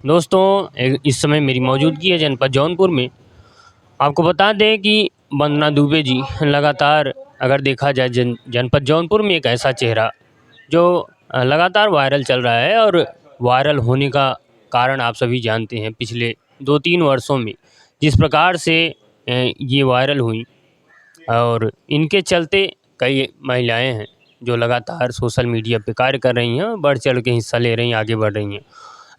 दोस्तों इस समय मेरी मौजूदगी है जनपद जौनपुर में। आपको बता दें कि वंदना दुबे जी लगातार अगर देखा जाए जनपद जौनपुर में एक ऐसा चेहरा जो लगातार वायरल चल रहा है और वायरल होने का कारण आप सभी जानते हैं। पिछले 2-3 वर्षों में जिस प्रकार से ये वायरल हुई और इनके चलते कई महिलाएं हैं जो लगातार सोशल मीडिया पे कार्य कर रही हैं, बढ़ चढ़ के हिस्सा ले रही हैं, आगे बढ़ रही हैं।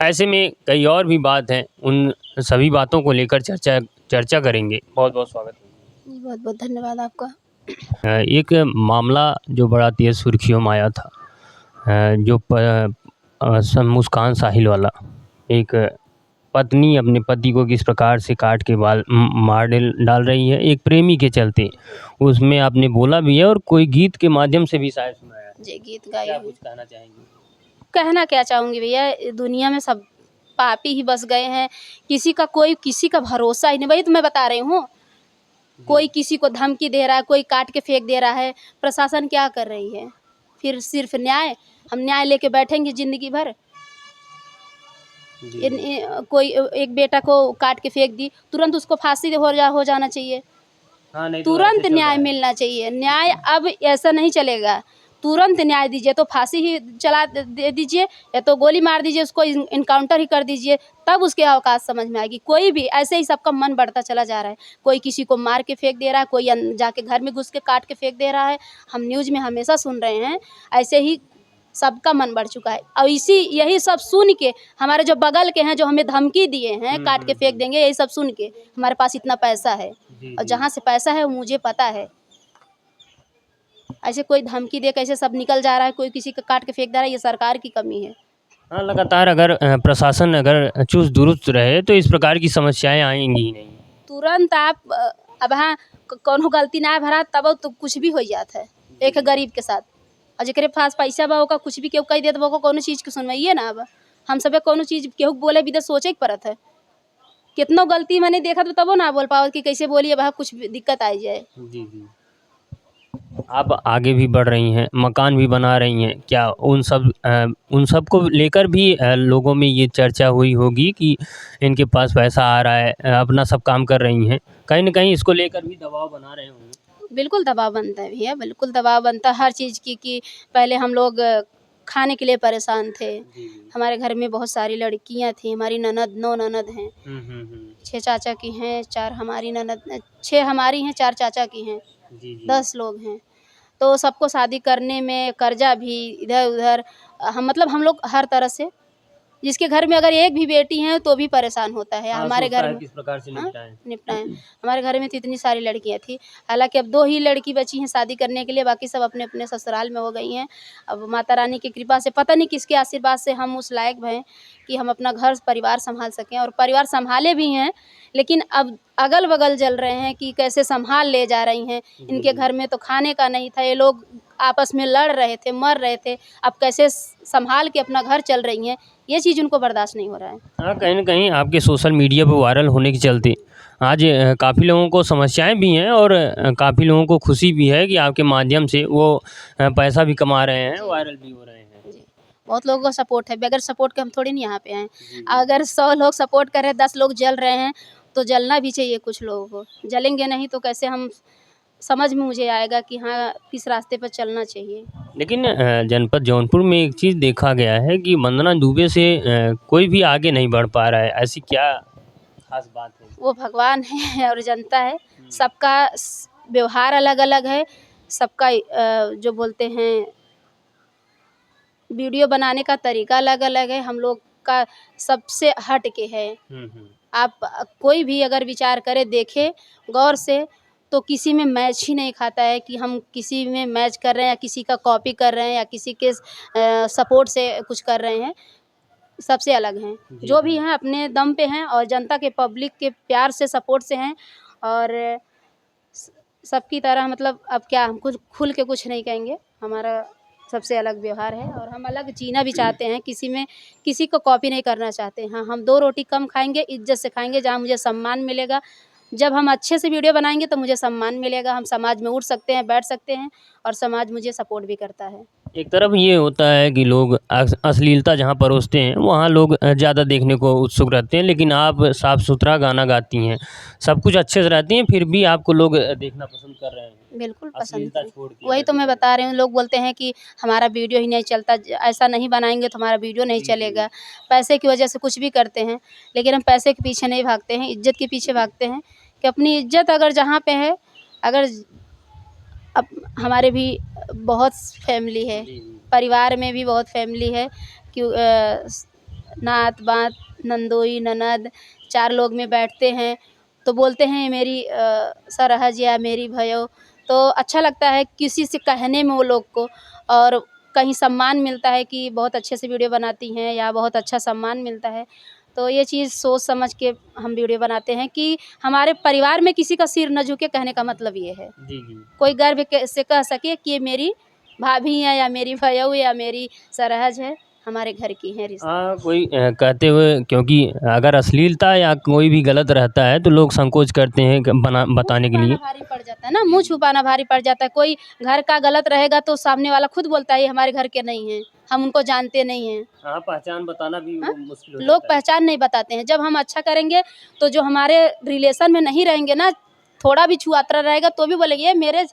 ऐसे में कई और भी बात हैं, उन सभी बातों को लेकर चर्चा चर्चा करेंगे। बहुत बहुत स्वागत है। जी, बहुत-बहुत धन्यवाद आपका। एक मामला जो बड़ा तेज़ सुर्खियों में आया था, जो मुस्कान साहिल वाला। एक पत्नी अपने पति को किस प्रकार से काट के बाल मार डाल रही है एक प्रेमी के चलते। उसमें आपने बोला भी है और कोई गीत के माध्यम से भी शायद सुनाया है। जी, गीत गाई क्या हूँ। कुछ कहना चाहेंगी? कहना क्या चाहूँगी भैया, दुनिया में सब पापी ही बस गए हैं। कोई किसी का भरोसा ही नहीं। वही तो मैं बता रही हूँ। कोई किसी को धमकी दे रहा है, कोई काट के फेंक दे रहा है। प्रशासन क्या कर रही है? फिर सिर्फ़ न्याय, हम न्याय लेके बैठेंगे ज़िंदगी भर। जी, कोई एक बेटा को काट के फेंक दी, तुरंत उसको फांसी हो जाना चाहिए। हाँ, नहीं तो ऐसे तुरंत चल रहा न्याय है। मिलना चाहिए। न्याय अब ऐसा नहीं चलेगा। तुरंत न्याय दीजिए, तो फांसी ही चला दे दीजिए या तो गोली मार दीजिए, उसको इनकाउंटर ही कर दीजिए, तब उसकी औकात समझ में आएगी। कोई भी ऐसे ही सबका मन बढ़ता चला जा रहा है। कोई किसी को मार के फेंक दे रहा है, कोई जाके घर में घुस के काट के फेंक दे रहा है। हम न्यूज़ में हमेशा सुन रहे हैं, ऐसे ही सबका मन बढ़ चुका है। और यही सब सुन के हमारे जो बगल के हैं, जो हमें धमकी दिए हैं काट के फेंक देंगे, यही सब सुन के हमारे पास इतना पैसा है। जी, और जी। जहाँ से पैसा है वो मुझे पता है। ऐसे कोई धमकी दे कैसे सब निकल जा रहा है, कोई किसी को काट के फेंक दे रहा है, ये सरकार की कमी है। हाँ, लगातार अगर प्रशासन अगर चुस्त दुरुस्त रहे तो इस प्रकार की समस्याएँ आएँगी ही नहीं। तुरंत आप अब हाँ, कौनो गलती ना भरा तब तो कुछ भी हो जात है एक गरीब के साथ। और जेकरे पास पैसा बा ओका कुछ भी केहू कह देत बा, ओका कौनो चीज़ के सुनवाइए ना अब। हम सबे कौनो चीज़ केहू बोले भी तो सोचे के पड़त है। कितनो गलती मैंने देखा तो तबो ना बोल पावत कि कैसे बोलिए अब कुछ भी दिक्कत आ जाए। जी, जी। आप आगे भी बढ़ रही हैं, मकान भी बना रही हैं। क्या उन सब को लेकर भी लोगों में ये चर्चा हुई होगी कि इनके पास पैसा आ रहा है, अपना सब काम कर रही हैं। कहीं न कहीं इसको लेकर भी दबाव बना रहे होंगे। बिल्कुल दबाव बनता है भैया, बिल्कुल दबाव बनता है हर चीज़ की कि पहले हम लोग खाने के लिए परेशान थे। जी, जी। हमारे घर में बहुत सारी लड़कियाँ थीं, हमारी ननद 9 ननद हैं, हुँ, हुँ, हुँ। 6 चाचा की हैं, 4 हमारी ननद 6 हमारी हैं, 4 चाचा की हैं, जी, जी। 10 लोग हैं। तो सबको शादी करने में कर्जा भी इधर-उधर हम मतलब हम लोग हर तरह से जिसके घर में अगर एक भी बेटी है तो भी परेशान होता है। हाँ, हमारे सोचता घर है में किस प्रकार से हाँ, निपटाएँ। निपटाएँ। हमारे घर में तो इतनी सारी लड़कियाँ थी। हालाँकि अब 2 ही लड़की बची हैं शादी करने के लिए, बाकी सब अपने-अपने ससुराल में हो गई हैं। अब माता रानी की कृपा से पता नहीं किसके आशीर्वाद से हम उस लायक भए कि हम अपना घर परिवार सँभाल सकें और परिवार सँभाले भी हैं। लेकिन अब अगल-बगल जल रहे हैं कि कैसे सँभाल ले जा रही हैं। जी, इनके जी। घर में तो खाने का नहीं था, ये लोग आपस में लड़ रहे थे, मर रहे थे। अब कैसे सँभाल के अपना घर चल रही हैं, ये चीज़ उनको बर्दाश्त नहीं हो रहा है। हाँ, कहीं न कहीं आपके सोशल मीडिया पे वायरल होने के चलते आज काफ़ी लोगों को समस्याएँ भी हैं और काफ़ी लोगों को खुशी भी है कि आपके माध्यम से वो पैसा भी कमा रहे हैं, जी। वायरल भी हो रहे हैं। जी, बहुत लोगों का सपोर्ट है, बगैर सपोर्ट के हम थोड़ी नहीं यहाँ पे आए हैं। जी, जी। अगर 100 लोग सपोर्ट कर रहे हैं, 10 लोग जल रहे हैं, तो जलना भी चाहिए कुछ लोगों को। जलेंगे नहीं तो कैसे हम समझ में मुझे आएगा कि हाँ, किस रास्ते पर चलना चाहिए। लेकिन जनपद जौनपुर में एक चीज़ देखा गया है कि वंदना दुबे से कोई भी आगे नहीं बढ़ पा रहा है। ऐसी क्या ख़ास बात है? वो भगवान है और जनता है, हुँ। सबका व्यवहार अलग-अलग है, सबका जो बोलते हैं वीडियो बनाने का तरीका अलग-अलग है, हम लोग का सबसे हट के है। हुँ, हुँ। आप कोई भी अगर विचार करे, देखे गौर से, तो किसी में मैच ही नहीं खाता है कि हम किसी में मैच कर रहे हैं या किसी का कॉपी कर रहे हैं या किसी के सपोर्ट से कुछ कर रहे हैं, सबसे अलग हैं। जी, जो भी जी। हैं अपने दम पे हैं और जनता के पब्लिक के प्यार से सपोर्ट से हैं और स सबकी तरह मतलब अब क्या हम कुछ खुल के कुछ नहीं कहेंगे, हमारा सबसे अलग व्यवहार है और हम अलग जीना भी चाहते हैं, किसी को कॉपी नहीं करना चाहते। हाँ, हम 2 रोटी कम खाएँगे, इज़्ज़त से खाएँगे, जहाँ मुझे सम्मान मिलेगा। जब हम अच्छे से वीडियो बनाएँगे तो मुझे सम्मान मिलेगा, हम समाज में उठ सकते हैं, बैठ सकते हैं और समाज मुझे सपोर्ट भी करता है। एक तरफ ये होता है कि लोग अश्लीलता जहाँ परोसते हैं वहाँ लोग ज़्यादा देखने को उत्सुक रहते हैं, लेकिन आप साफ सुथरा गाना गाती हैं, सब कुछ अच्छे से रहती हैं, फिर भी आपको लोग देखना पसंद कर रहे हैं बिल्कुल पसंद अश्लीलता करें। छोड़ के। वही अगर तो मैं देखा बता रही हूँ, लोग बोलते हैं कि हमारा वीडियो ही नहीं चलता, ऐसा नहीं बनाएंगे तो हमारा वीडियो नहीं जाए। जी जी। चलेगा। पैसे की वजह से कुछ भी करते हैं, लेकिन हम पैसे के पीछे नहीं भागते हैं, इज्जत के पीछे भागते हैं कि अपनी इज्जत अगर जहाँ पे है, अगर अब हमारे भी बहुत फैमिली है, जी जी। परिवार में भी बहुत फैमिली है कि नात बात नंदोई ननद 4 लोग में बैठते हैं, तो बोलते हैं मेरी सरहज या मेरी भयो, तो अच्छा लगता है किसी से कहने में वो लोग को, और कहीं सम्मान मिलता है कि बहुत अच्छे से वीडियो बनाती हैं या बहुत अच्छा सम्मान मिलता है। तो ये चीज़ सोच समझ के हम वीडियो बनाते हैं कि हमारे परिवार में किसी का सिर न झुके, कहने का मतलब ये है। जी जी। कोई गर्व के से कह सके कि ये मेरी भाभी है या मेरी भयऊ या मेरी सरहज है, हमारे घर की हैं रिश्ते। हाँ, कोई कहते हुए, क्योंकि अगर अश्लीलता या कोई भी गलत रहता है तो लोग संकोच करते हैं मुँह बताने के छुपाना लिए। भारी पड़ जाता है ना, मुँह छुपाना भारी पड़ जाता है। कोई घर का गलत रहेगा तो सामने वाला खुद बोलता है ये हमारे घर के नहीं हैं, हम उनको जानते नहीं हैं। हाँ, पहचान बताना भी हाँ? वो मुश्किल हो लोग जाता है। पहचान नहीं बताते हैं। जब हम अच्छा करेंगे तो जो हमारे रिलेशन में नहीं रहेंगे ना, थोड़ा भी छुआतरा रहेगा तो भी बोलेंगे ये मेरे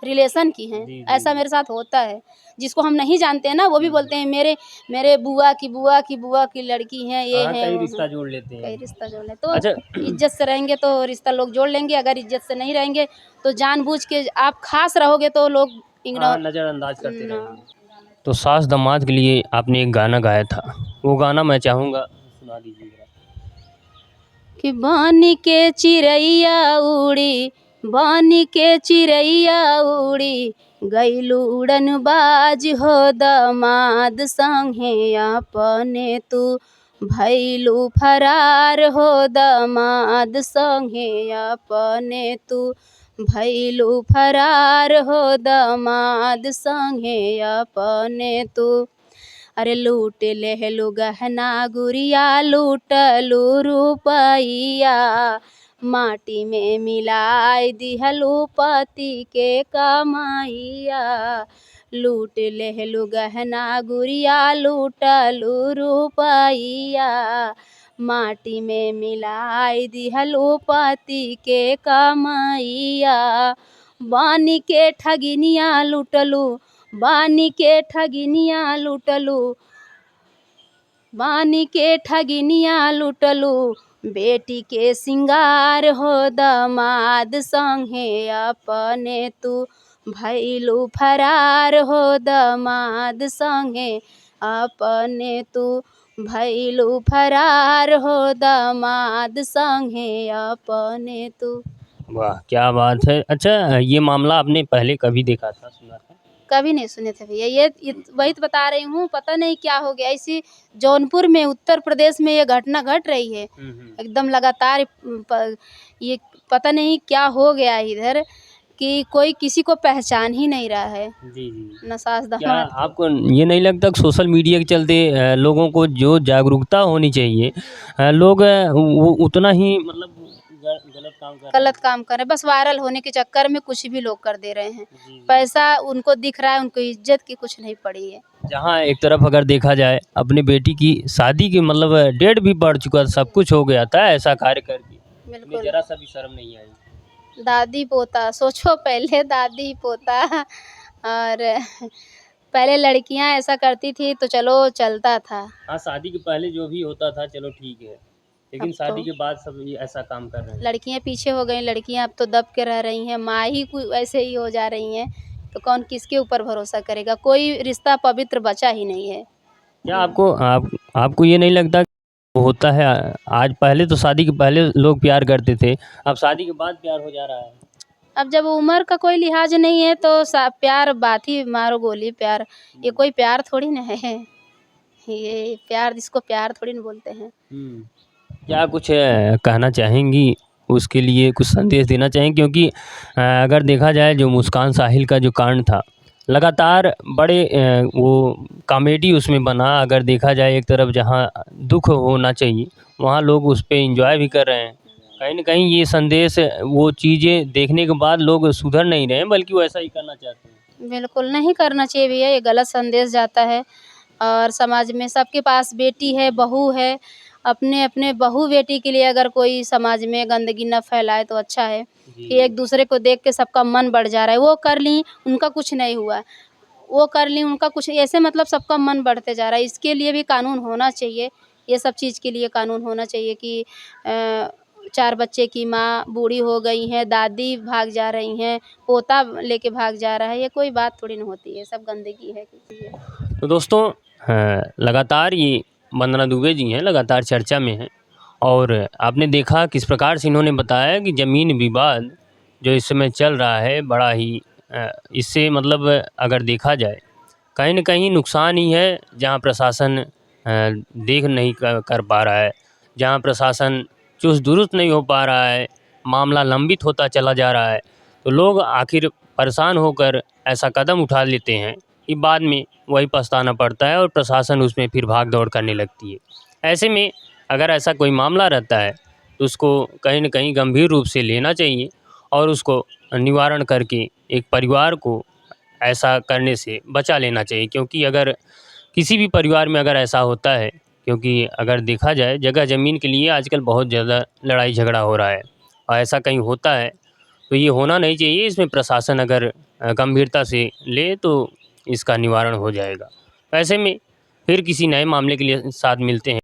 रिलेशन की हैं। जी, जी, ऐसा जी। मेरे साथ होता है। जिसको हम नहीं जानते हैं ना, वो भी हुँ, बोलते हैं मेरे मेरे बुआ की लड़की हैं, ये हाँ, हैं, कई वो हैं। रिश्ता जोड़ लेते कई हैं। रिश्ता जोड़ लें तो अच्छा। इज्जत से रहेंगे तो रिश्ता लोग जोड़ लेंगे, अगर इज्जत से नहीं रहेंगे तो जानबूझ के आप ख़ास रहोगे तो लोग हाँ, इग्नोर नज़रअंदाज करते ना। रहेंगे। तो सास दामाद के लिए आपने एक गाना गाया था, वो गाना मैं चाहूँगा सुना दीजिएगा। कि बानी के चिड़ैया उड़ी, बानी के चिड़ैया उड़ी, गइलू उड़न बाज हो दामाद संगे अपने तू भइलू फरार हो दामाद संगे अपने तू भइलू फरार हो दामाद संगे अपने तू। अरे लूट लेहलू गहना गुड़िया लूटलू रुपैया, माटी में मिलाई दिहलू पति के कमाइया। लूट लेहलू गहना गुड़िया लूटलू रुपैया, माटी में मिलाई दिहलू पति के कमाइया। बानी के ठगिनिया लूटलू, बानी के ठगिनिया लूटलू, बानी के ठगिनिया लूटलू, बेटी के सिंगार हो दामाद संगे अपने तू भइलू फरार हो दामाद संगे अपने तू भइलू फरार हो दामाद संगे अपने तू। वाह! क्या बात है। अच्छा, ये मामला आपने पहले कभी देखा था, सुना था? कभी नहीं सुने थे भैया, ये वही तो बता रही हूँ, पता नहीं क्या हो गया। इसी जौनपुर में उत्तर प्रदेश में ये घटना घट रही है हुँ, हुँ। एकदम लगातार। ये पता नहीं क्या हो गया है इधर कि कोई किसी को पहचान ही नहीं रहा है, जी, जी। न सास क्या दामाद। आपको ये नहीं लगता कि सोशल मीडिया के चलते लोगों को जो जागरूकता होनी चाहिए, लोग वो उतना ही मतलब गलत काम कर रहे हैं? गलत काम कर रहे हैं, बस वायरल होने के चक्कर में कुछ भी लोग कर दे रहे हैं। जी, जी। पैसा उनको दिख रहा है, उनको इज्जत की कुछ नहीं पड़ी है। जहाँ एक तरफ अगर देखा जाए अपनी बेटी की शादी की मतलब डेट भी बढ़ चुका था, सब कुछ हो गया था, ऐसा कार्य करके उन्हें बिल्कुल। ज़रा सा भी शर्म नहीं आई। दादी पोता सोचो, पहले दादी पोता और पहले लड़कियां ऐसा करती थी तो चलो चलता था। हाँ, शादी के पहले जो भी होता था चलो ठीक है, अब लेकिन तो शादी के बाद सब ये ऐसा काम कर रहे हैं। लड़कियां पीछे हो गई, लड़कियां अब तो दब के रह रही हैं, माँ ही ऐसे ही हो जा रही हैं, तो कौन किसके ऊपर भरोसा करेगा। कोई रिश्ता पवित्र बचा ही नहीं है। क्या आपको ये नहीं लगता कि वो होता है, आज पहले तो शादी के पहले लोग प्यार करते थे, अब शादी के बाद प्यार हो जा रहा है? अब जब उम्र का कोई लिहाज नहीं है तो प्यार बात ही मारो गोली। प्यार ये कोई प्यार थोड़ी ना है, ये प्यार इसको प्यार थोड़ी ना बोलते हैं। हुँ। क्या कुछ कहना चाहेंगी, उसके लिए कुछ संदेश देना चाहेंगी? क्योंकि अगर देखा जाए जो मुस्कान साहिल का जो कांड था, लगातार बड़े वो कॉमेडी उसमें बना। अगर देखा जाए एक तरफ जहाँ दुःख होना चाहिए, वहाँ लोग उस पे एन्जॉय भी कर रहे हैं। कहीं न कहीं ये संदेश, वो चीज़ें देखने के बाद लोग सुधर नहीं रहे हैं, बल्कि वो ऐसा ही करना चाहते हैं। बिल्कुल नहीं करना चाहिए भैया, ये गलत संदेश जाता है और समाज में सबके पास बेटी है, बहू है, अपने-अपने बहू-बेटी के लिए अगर कोई समाज में गंदगी ना फैलाए तो अच्छा है, जी, कि एक-दूसरे को देख के सबका मन बढ़ जा रहा है, वो कर लीं, उनका कुछ नहीं हुआ, वो कर लीं, उनका कुछ ऐसे मतलब सबका मन बढ़ते जा रहा है, इसके लिए भी कानून होना चाहिए, ये सब चीज़ के लिए कानून होना चाहिए कि 4 बच्चे की माँ बूढ़ी हो गई हैं, दादी भाग जा रही हैं, पोता लेके भाग जा रहा है, ये कोई बात थोड़ी ना होती है, सब गंदगी है किसी तो दोस्तों लगातार ये वंदना दुबे जी हैं, लगातार चर्चा में हैं और आपने देखा किस प्रकार से इन्होंने बताया कि ज़मीन विवाद जो इस समय चल रहा है बड़ा ही इससे मतलब अगर देखा जाए कहीं न कहीं नुकसान ही है, जहाँ प्रशासन देख नहीं कर पा रहा है, जहाँ प्रशासन चुस्त-दुरुस्त नहीं हो पा रहा है, मामला लंबित होता चला जा रहा है, तो लोग आखिर परेशान होकर ऐसा कदम उठा लेते हैं कि बाद में वही पछताना पड़ता है और प्रशासन उसमें फिर भाग-दौड़ करने लगती है। ऐसे में अगर ऐसा कोई मामला रहता है, तो उसको कहीं न कहीं गंभीर रूप से लेना चाहिए और उसको निवारण करके एक परिवार को ऐसा करने से बचा लेना चाहिए, क्योंकि अगर किसी भी परिवार में अगर ऐसा होता है, क्योंकि अगर देखा जाए जगह ज़मीन के लिए आजकल बहुत ज़्यादा लड़ाई झगड़ा हो रहा है और ऐसा कहीं होता है तो ये होना नहीं चाहिए। इसमें प्रशासन अगर गंभीरता से ले तो इसका निवारण हो जाएगा। ऐसे में फिर किसी नए मामले के लिए साथ मिलते हैं।